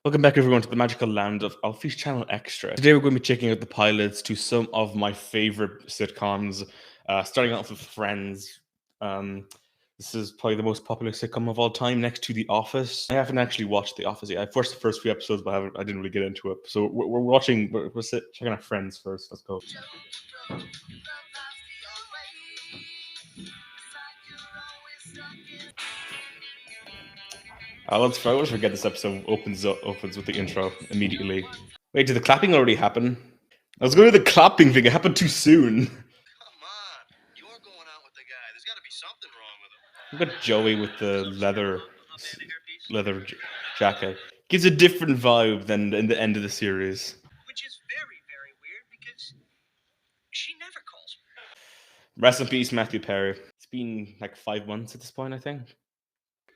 Welcome back, everyone, to the magical land of Alfie's Channel Extra. Today, we're going to be checking out the pilots to some of my favorite sitcoms, starting off with Friends. Um, this is probably the most popular sitcom of all time, next to The Office. I haven't actually watched The Office yet. I watched the first few episodes, but I didn't really get into it. So we're checking out Friends first. Let's go. Let's I always forget this episode opens with the intro immediately. Wait, did the clapping already happen? I was going to do the clapping thing. It happened too soon. Come on, you're going out with the guy. There's got to be something wrong with him. Look at Joey with the leather Abandon her piece? jacket. Gives a different vibe than in the end of the series. Which is very, very weird because she never calls me. Rest in peace, Matthew Perry. It's been like 5 months at this point, I think.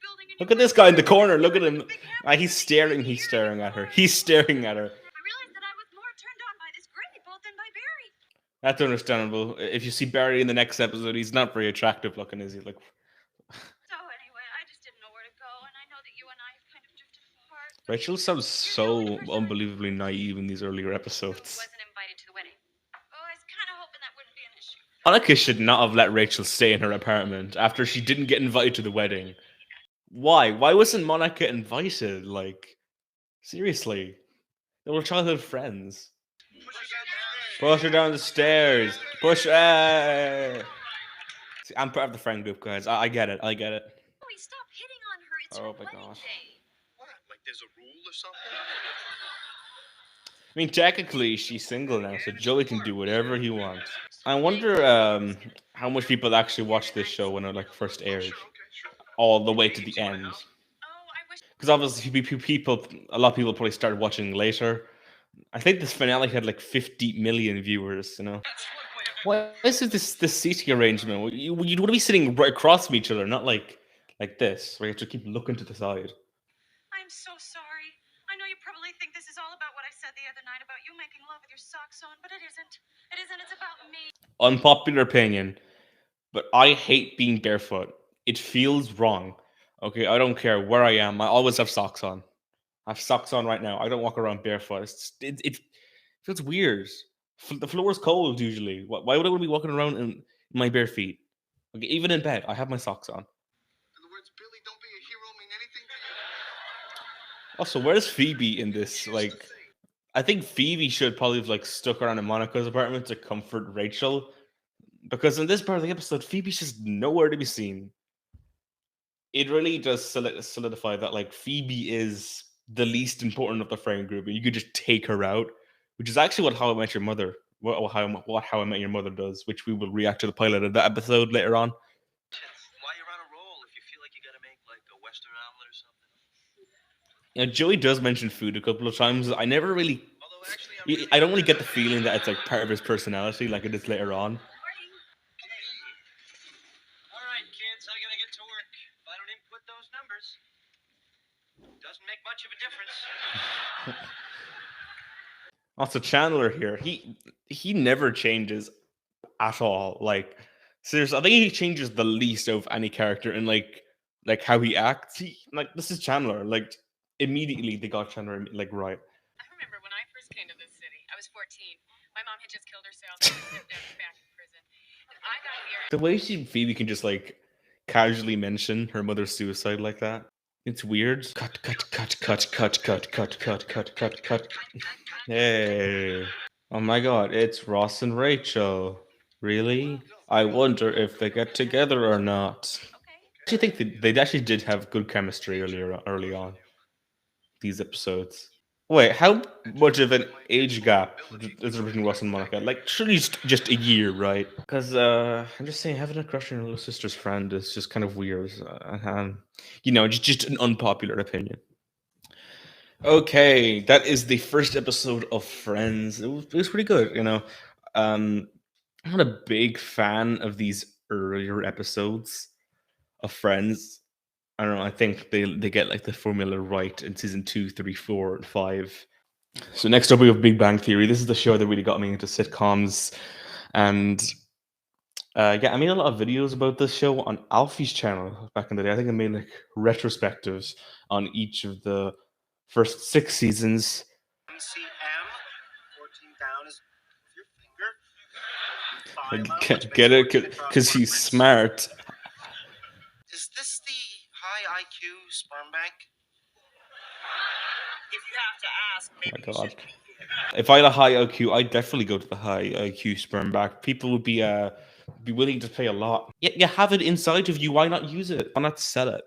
Building a Look new at this guy in the restaurant. corner. Look at him. Big happy He's staring at her. He's staring at her. I realized that I was more turned on by this granny bolt than by Barry. That's understandable. If you see Barry in the next episode, he's not very attractive looking, is he? Like, So anyway, I just didn't know where to go, and I know that you and I have kind of drifted apart. Rachel sounds so unbelievably naive in these earlier episodes. Wasn't invited to the wedding. Oh, I was kind of hoping that wouldn't be an issue. Monica should not have let Rachel stay in her apartment after she didn't get invited to the wedding. Why? Why wasn't Monica invited? Like, seriously. They were childhood friends. Push her down the stairs. Push her. See, I'm part of the friend group, guys. I get it. I get it. Please stop hitting on her. It's Oh her my wedding gosh. day. What? Like there's a rule or something? I mean, technically, she's single now, so Joey can do whatever he wants. I wonder how much people actually watched this show when it like first aired, Sure, okay, sure. all the way to the end. Oh, I wish. Because obviously, a lot of people probably started watching later. I think this finale had like 50 million viewers. You know, why is it this seating arrangement? You'd want to be sitting right across from each other, not like this, where you have to keep looking to the side. I'm so sorry. I know you probably think this is all about what I said the other night about you making love with your socks on, but it isn't. It isn't. It's about me. Unpopular opinion, but I hate being barefoot. It feels wrong. Okay, I don't care where I am. I always have socks on. I have socks on right now. I don't walk around barefoot. It feels weird. The floor is cold usually. Why would I want to be walking around in my bare feet? Okay, even in bed, I have my socks on. In the words, Billy, don't be a hero mean anything to you? Also, where's Phoebe in this? Like, I think Phoebe should probably have like stuck around in Monica's apartment to comfort Rachel, because in this part of the episode, Phoebe's just nowhere to be seen. It really does solidify that like Phoebe is the least important of the friend group, and you could just take her out, which is actually what How I Met Your Mother, what How I Met Your Mother does, which we will react to the pilot of that episode later on. Why you're on a roll if you feel like you got to make like a Western omelet or something? You know, Joey does mention food a couple of times. I never really, Although actually, I'm really I don't really get the feeling that it's like part of his personality, like it is later on. All right, kids, I gotta get to work. If I don't input those numbers, doesn't make much of a difference. Also, Chandler here, he never changes at all. Like, seriously, I think he changes the least of any character in like how he acts. This is Chandler. Like, immediately they got Chandler like right. I remember when I first came to this city. I was 14. My mom had just killed herself. And my stepdad was back in prison. And I got here. The way Phoebe can just like casually mention her mother's suicide like that, it's weird. Cut. Hey. Oh my god, it's Ross and Rachel. Really? I wonder if they get together or not. I actually think they actually did have good chemistry early on. These episodes. Wait, how much of an age gap is there between Ross and Monica? Like, surely just a year, right? Because I'm just saying, having a crush on your little sister's friend is just kind of weird. You know, just an unpopular opinion. Okay, that is the first episode of Friends. It was pretty good, you know. I'm not a big fan of these earlier episodes of Friends. I don't know. I think they get like the formula right in season 2, 3, 4, and 5. So next up we have Big Bang Theory. This is the show that really got me into sitcoms, and yeah, I made a lot of videos about this show on Alfie's channel back in the day. I think I made like retrospectives on each of the First 6 seasons. MCM, 14 down is your finger. Get it? Because he's smart. Is this the high IQ sperm bank? If you have to ask, Oh my maybe you god. shouldn't be here. If I had a high IQ, I'd definitely go to the high IQ sperm back. People would be willing to pay a lot. Yeah, you have it inside of you. Why not use it? Why not sell it?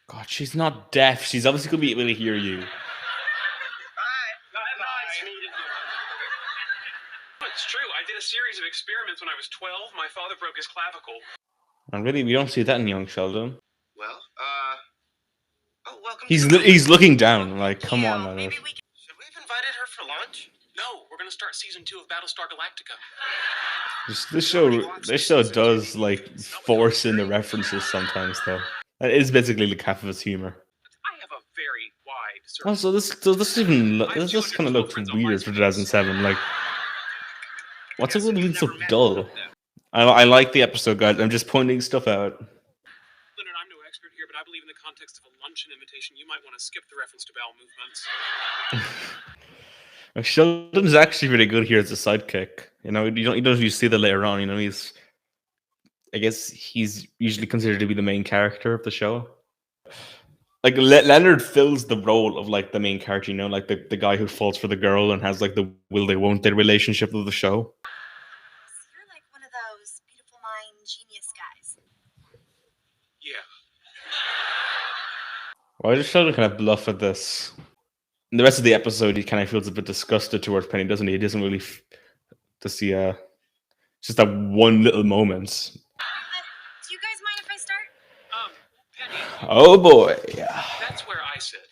God, she's not deaf. She's obviously gonna be able to hear you. It's true. I did a series of experiments when I was 12. My father broke his clavicle. And really, we don't see that in young Sheldon. Well, welcome. He's looking down. Like, come on, Leonard. Should we have invited her for lunch? No, we're gonna start season 2 of Battlestar Galactica. This show does like force in the references sometimes, though. It is basically like half of its humor. I have a very wide search. Also, this just kind of looks weird for 2007. Like, what's it being so dull? I like the episode, guys. I'm just pointing stuff out. Leonard, I'm no expert here, but I believe in the context of a luncheon invitation, you might want to skip the reference to bowel movements. Sheldon's actually really good here as a sidekick. You know, you don't see that later on. You know, I guess he's usually considered to be the main character of the show. Like Leonard fills the role of like the main character. You know, like the guy who falls for the girl and has like the will they won't they relationship of the show. You're like one of those beautiful mind genius guys. Yeah. Why does Sheldon kind of bluff at this? In the rest of the episode, he kind of feels a bit disgusted towards Penny, doesn't he? He doesn't really to see just that one little moment. Do you guys mind if I start? Penny, Oh boy. that's where I sit.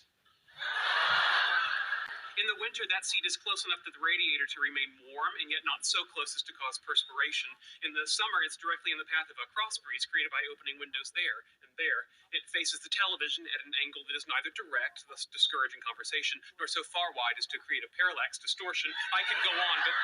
In the winter, that seat is close enough to the radiator to remain warm and yet not so close as to cause perspiration. In the summer, it's directly in the path of a cross breeze created by opening windows there and there. It faces the television at an angle that is neither direct, thus discouraging conversation, nor so far wide as to create a parallax distortion. I could go on, but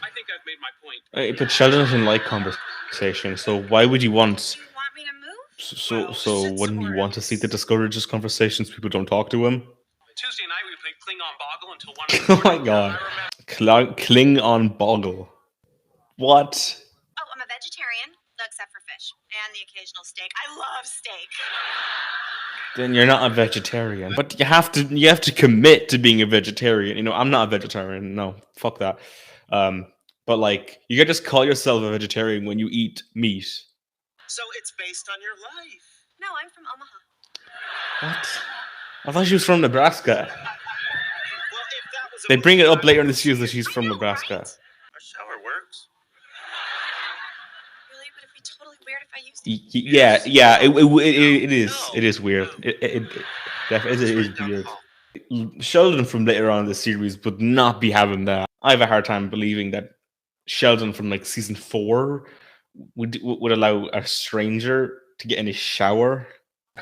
I think I've made my point. But Sheldon doesn't like conversation, so why would you want? Do you want me to move? So wouldn't you want to see that discourages conversations? People don't talk to him. Tuesday night, we played Klingon Boggle until 1 Oh my god, Klingon Boggle. What? Oh, I'm a vegetarian, except for fish and the occasional steak. I love steak. Then you're not a vegetarian. But you have to commit to being a vegetarian. You know, I'm not a vegetarian. No, fuck that. But like, you can just call yourself a vegetarian when you eat meat. So it's based on your life. No, I'm from Omaha. What? I thought she was from Nebraska. Well, if that was a They bring it movie, up later in the I series that would she's see from I know, Nebraska. right? Our shower works. Really? Would it be totally weird if I used it? Yeah. It is weird. It is Right down the weird. hall. Sheldon from later on in the series would not be having that. I have a hard time believing that Sheldon from like season 4 would allow a stranger to get in his shower.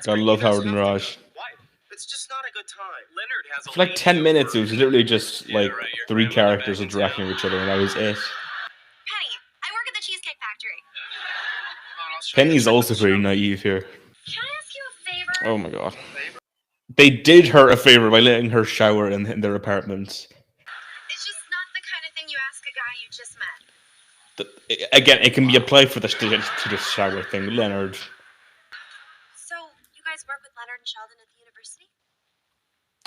Gotta love Howard and Raj. Why? It's just not a good time. Leonard has a For like 10 minutes, it was literally just like right, your 3 grandmother characters back in interacting with each other, and that was it. Penny, I work at the Cheesecake Factory. Penny's also pretty naive here. Can I ask you a favor? Oh my god. They did her a favor by letting her shower in their apartment. It's just not the kind of thing you ask a guy you just met. Again, it can be applied for to the shower thing, Leonard. So, you guys work with Leonard and Sheldon at the university?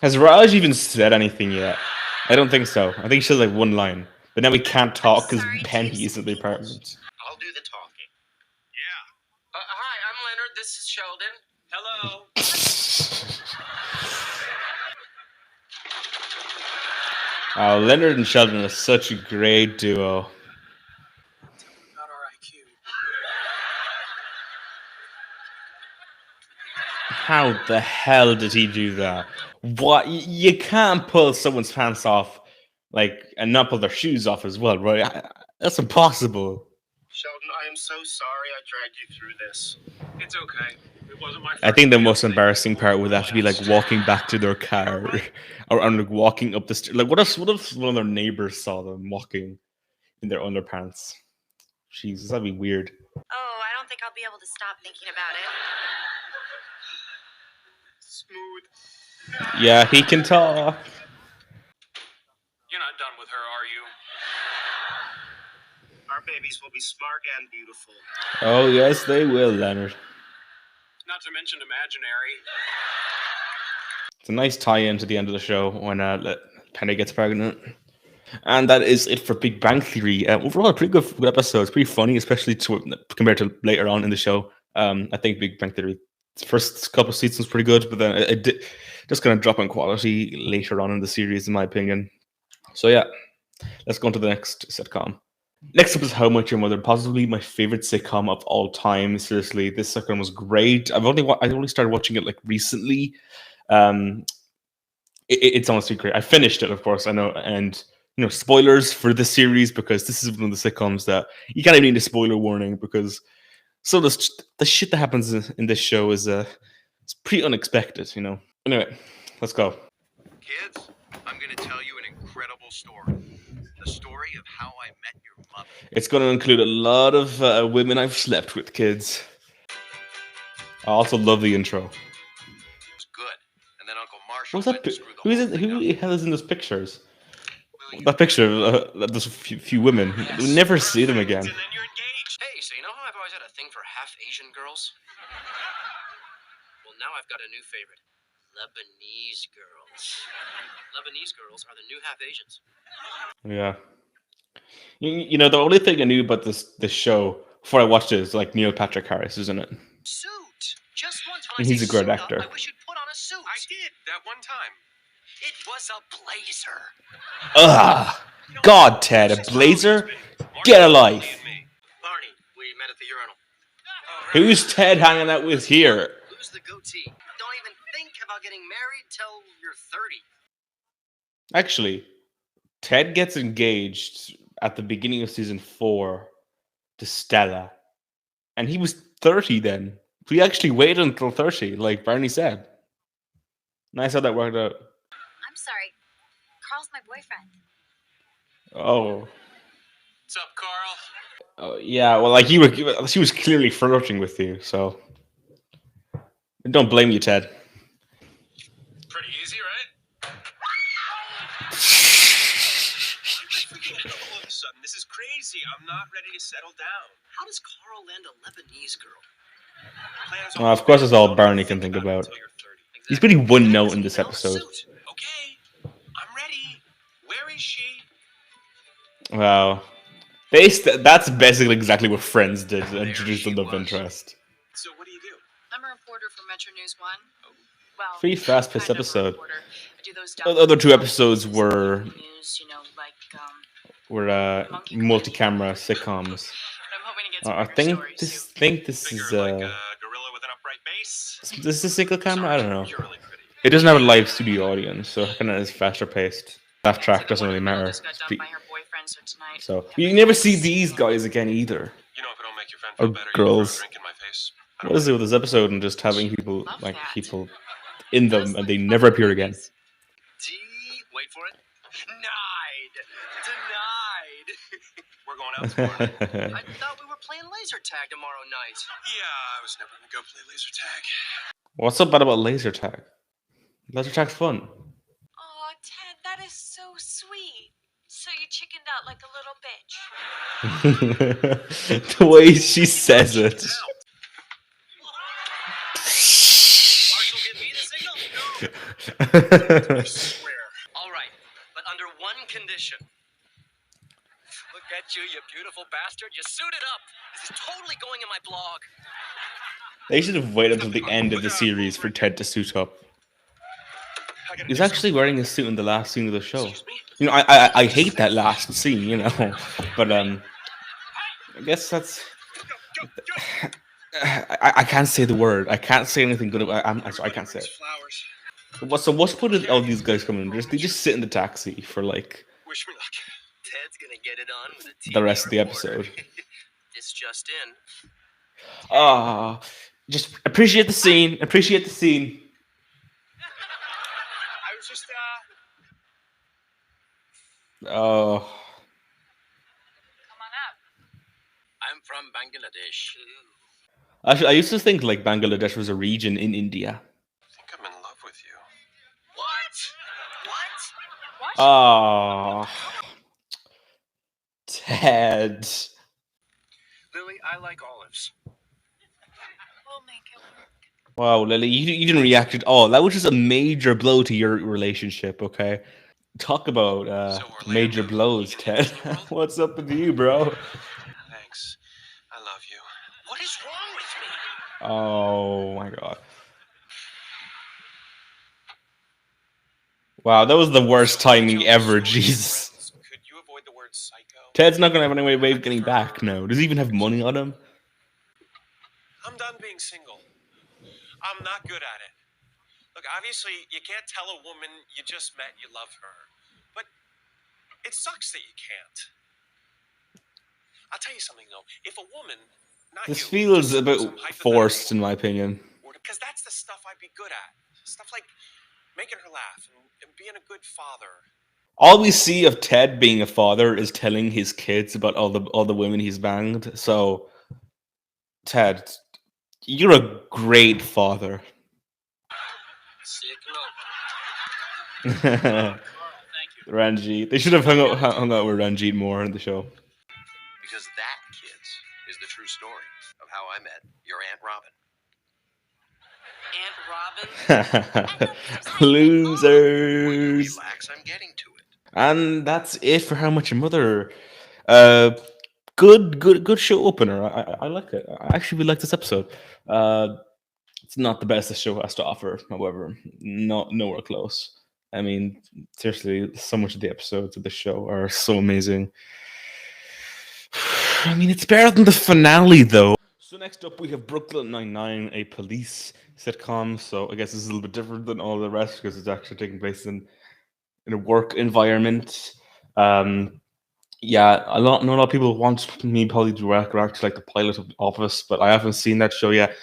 Has Raj even said anything yet? I don't think so. I think she has like one line. But now we can't talk because Sorry, Penny do you is at the speak English? apartment. I'll do the talking. Yeah. Hi, I'm Leonard. This is Sheldon. Hello. Oh, Leonard and Sheldon are such a great duo. About our IQ. How the hell did he do that? What? You can't pull someone's pants off, like, and not pull their shoes off as well, right? That's impossible. Sheldon, I am so sorry I dragged you through this. It's okay. It wasn't my fault. I think the most embarrassing part would have to be like walking back to their car, or like walking up the stairs. Like, what if one of their neighbors saw them walking in their underpants? Jesus, that'd be weird. Oh, I don't think I'll be able to stop thinking about it. Yeah, he can talk. You're not done with her, are you? Our babies will be smart and beautiful. Oh yes, they will, Leonard. Not to mention imaginary. It's a nice tie-in to the end of the show when Penny gets pregnant. And that is it for Big Bang Theory. Overall, a pretty good episode. It's pretty funny, especially compared to later on in the show. I think Big Bang Theory first couple of seasons pretty good, but then it did just kind of drop in quality later on in the series, in my opinion. So yeah, let's go on to the next sitcom. Next up is How Much Your Mother, possibly my favorite sitcom of all time. Seriously, this sitcom was great. I only started watching it like recently. Um, it's honestly great. I finished it, of course. I know, and spoilers for the series because this is one of the sitcoms that you kind of need a spoiler warning because the shit that happens in this show is it's pretty unexpected. Anyway, let's go. Kids, I'm going to tell you an incredible story. The story of how I met your mother. It's going to include a lot of women I've slept with, kids. I also love the intro. It was good. And then Uncle Marshall What's that? went and screwed the Who is whole it? thing Who up. the hell is in those pictures? Will you That picture of those few women. We never see them again. And then you're engaged. Hey, so you know how I've always had a thing for half Asian girls? Well, now I've got a new favorite. Lebanese girls. Lebanese girls are the new half Asians. Yeah. The only thing I knew about this show before I watched it is like Neil Patrick Harris, isn't it? Suit. Just once when And I he's say a great suit up, actor. I wish you'd put on a suit. I did that one time. It was a blazer. Ugh. God, Ted, a blazer? Get a life. Barney, we met at the urinal. Who's Ted hanging out with here? Lose the goatee. Don't even think about getting married till you're 30. Actually, Ted gets engaged at the beginning of season 4 to Stella. And he was 30 then. So he actually waited until 30, like Barney said. Nice how that worked out. I'm sorry. Carl's my boyfriend. Oh. What's up, Carl? Yeah, well, she was clearly flirting with you, so don't blame you, Ted. Pretty easy, right? All of a sudden, this is crazy. I'm not ready to settle down. How does Carl land a Lebanese girl? Plans Well, of course, it's all Barney can think about. until you're 30. He's pretty one note in this episode. Okay, I'm ready. Where is she? Wow. That's basically exactly what Friends did, introduce the love interest. So what do you do? I'm a reporter for Metro News 1. Well, Pretty fast-paced kind of a episode. reporter. I do those The other two episodes were news, like multi-camera sitcoms. I'm hoping to get some I bigger think stories this too. think this Figure is like a gorilla with an upright base. this is a single camera. I don't know. You're really pretty. It doesn't have a live studio audience, so it kind of is faster paced. Laugh track doesn't really matter. Just got dumped by her boyfriend, so tonight. So you never see these guys again either. You know, if it don't make your friend Or feel better, you throw a girls. drink in my face. I What don't is it with this episode and just having people Love like that. people in them and they never appear again? D. Wait for it. Denied. Denied. We're going out tomorrow. I thought we were playing laser tag tomorrow night. Yeah, I was never gonna go play laser tag. What's so bad about laser tag? Laser tag's fun. Oh, Ted, that is so sweet. So you chickened out like a little bitch. The way she says it. Marshall, give me the signal? No. Swear. All right, but under one condition. Look at you, you beautiful bastard. You suited up. This is totally going in my blog. They should have waited until the end of the series for Ted to suit up. I gotta He's do actually wearing a suit in the last scene of the show. Excuse me? I hate that last scene, but I guess that's. I can't say the word. I can't say anything good about. I'm sorry, I can't say it. Flowers. What's the point of all these guys coming? They just sit in the taxi for like Wish me luck. Ted's gonna get it on with a the rest of the TV reporter. episode. It's just in. Just appreciate the scene. Appreciate the scene. I was just Oh, Come on up. I'm from Bangladesh. actually, I used to think like Bangladesh was a region in India. I think I'm in love with you. What? Ah, Ted. Lily, I like olives. We'll make it work. Wow, Lily, you didn't react at all. That was just a major blow to your relationship, okay? Talk about So, major Orlando, blows, you get into Ted. the world? What's up with you, bro? Thanks. I love you. What is wrong with me? Oh my god. Wow, that was the worst So, when you timing tell your ever, story to your Jesus. friends, could you avoid the word psycho? Ted's not gonna have any way of getting back now. Does he even have money on him? I'm done being single. I'm not good at it. Look, obviously, you can't tell a woman you just met you love her. But it sucks that you can't. I'll tell you something, though. If a woman, not This you, feels just a bit some forced, in hypothetical, my opinion. because that's the stuff I'd be good at. Stuff like making her laugh and being a good father. All we see of Ted being a father is telling his kids about all the women he's banged. So, Ted, you're a great father. Sick note. Thank you. Ranjit. They should have hung out with Ranjit more in the show. Because that, kids, is the true story of how I met your Aunt Robin. Aunt Robin? Losers. Relax, I'm getting to it. And that's it for How Much Your Mother. Uh, good show opener. I like it. I actually really like this episode. It's not the best the show has to offer, however, nowhere close. I mean, seriously, so much of the episodes of the show are so amazing. I mean, it's better than the finale, though. So next up, we have Brooklyn Nine-Nine, a police sitcom. So I guess this is a little bit different than all the rest because it's actually taking place in a work environment. Yeah, not a lot of people want me probably to react to like the pilot of Office, but I haven't seen that show yet.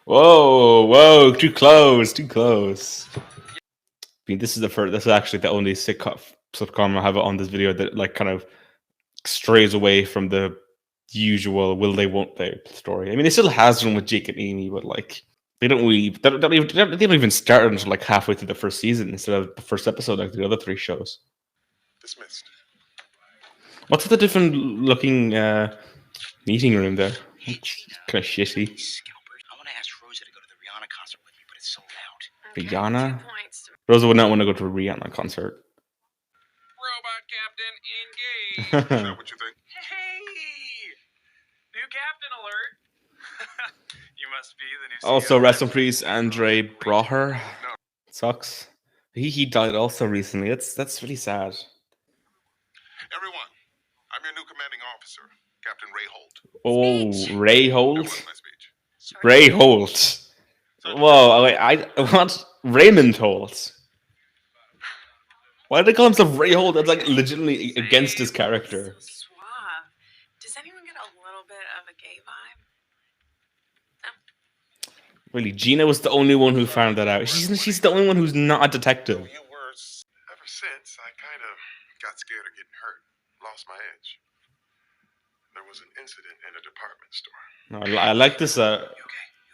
Whoa, too close, too close. I mean, this is the first. This is actually the only sitcom I have on this video that like kind of strays away from the usual will they won't they story. I mean, it still has one with Jake and Amy, but like they don't even start until like halfway through the first season instead of the first episode like the other three shows. Dismissed. What's with the different looking meeting room there? It's kind of shitty. I want to ask Rosa to go to the Rihanna concert with me, but it's sold out. Rihanna? 2 points. Rosa would not want to go to a Rihanna concert. Robot Captain engaged. Also, What you think? Hey! New captain alert! You must be the new rest in peace, Andre Braugher. Sucks. He died also recently. That's really sad. Everyone, I'm your new commanding officer, Captain Ray Holt. Oh, Ray That Holt. was my speech. Ray Holt. Whoa, wait, I want Raymond Holt. Why did they call himself Ray Holt? That's like legitimately against his character. So suave. Does anyone get a little bit of a gay vibe? Really, Gina was the only one who found that out. She's the only one who's not a detective. You were. Ever since, I kind of got scared of getting hurt, lost my edge. There was an incident in a department store. I like this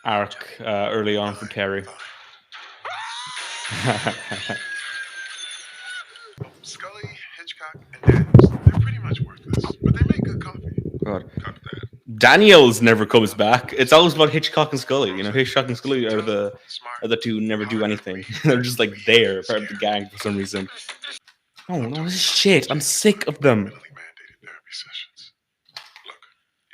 arc early on for Terry. Scully, Hitchcock, and Daniels, they're pretty much worthless, but they make good coffee. God. Cut that. Daniels never comes back. It's always about Hitchcock and Scully. You know, Hitchcock and Scully are the two who never do anything. They're just like there, part of the gang for some reason. Oh no, this is shit. I'm sick of them. Federally mandated therapy sessions. Look,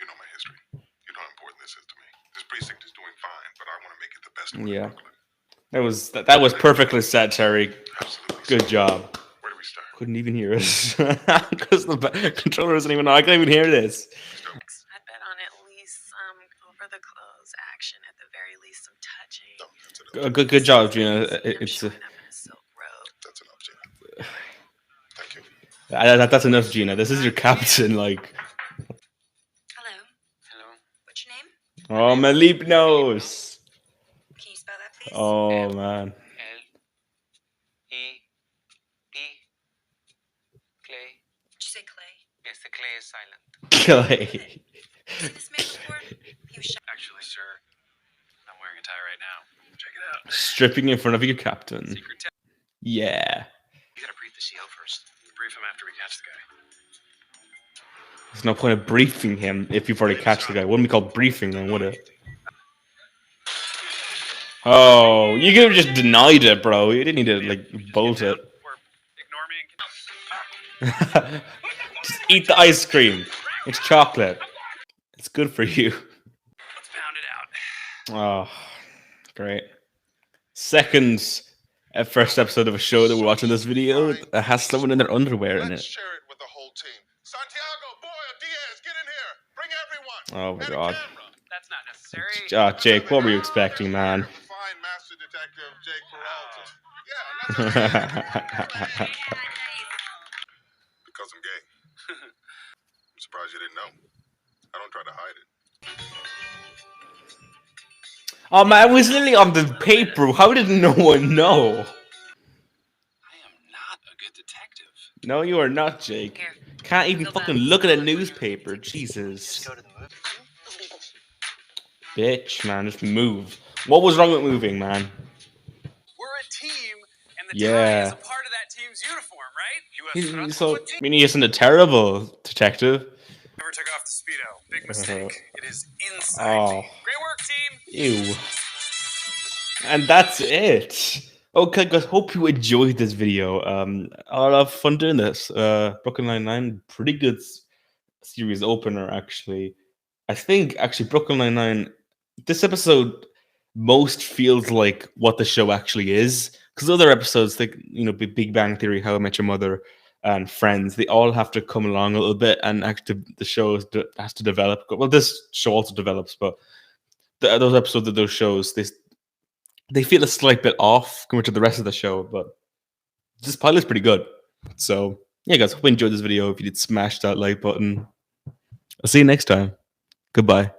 you know my history. You know how important this is to me. This precinct is doing fine, but I want to make it the best one Yeah. in Brooklyn. That was perfectly said, Terry. Absolutely. Good job. Where do we start? Couldn't even hear us because the controller isn't even on. I can't even hear this. I'd bet on at least some over the clothes action, at the very least some touching. No, that's enough. Good job, Gina. It's Showing up in a silk robe. That's enough, Gina. Thank you. that's enough, Gina. This is your captain. Like, Hello. Hello. What's your name? oh, Maleep knows. Can you spell that, please? Oh man. L-E-P. Clay. Did you say Clay? Yes, the clay is silent. Clay. Seen this man before? He was Actually, sir, I'm wearing a tie right now. Check it out. Stripping in front of your captain. Secret Yeah. You gotta brief the CO first. Brief him after we catch the guy. There's no point of briefing him if you've already catched the guy. Wouldn't be called briefing then, would it? Oh, you could have just denied it, bro. You didn't need to, like, bolt it. Or ignore me and Just eat the ice cream. It's chocolate. It's good for you. let's pound it out. Oh, great. Second first episode of a show that we're watching this video that has someone in their underwear in Let's it. share it with the whole team. Santiago, Boya, Diaz, get in here. Bring everyone. Oh my And a god. camera. That's not necessary. Jake, what were you expecting, man? Find Master Detective Jake Peralta. Yeah, because I'm gay. I'm surprised you didn't know. I don't try to hide it. Oh man, it was literally on the paper. How did no one know? I am not a good detective. No, you are not, Jake. Can't even fucking look at a newspaper. Jesus. Bitch, man, just move. What was wrong with moving, man? We're a team, and the tie Yeah. is a part of that team's uniform, right? So, I mean, he isn't a terrible detective. Never took off the Speedo. Big mistake. It is inside Oh. me. Great work, team. Ew. And that's it. Okay, guys, hope you enjoyed this video. I'll have fun doing this. Brooklyn Nine-Nine, pretty good series opener, actually. I think, actually, Brooklyn Nine-Nine, this episode most feels like what the show actually is. Because other episodes, like, Big Bang Theory, How I Met Your Mother, and Friends, they all have to come along a little bit, and actually the show has to develop. Well, this show also develops, but those episodes of those shows, they feel a slight bit off compared to the rest of the show, but this pilot's pretty good. So, yeah, guys, hope you enjoyed this video. If you did, smash that like button. I'll see you next time. Goodbye.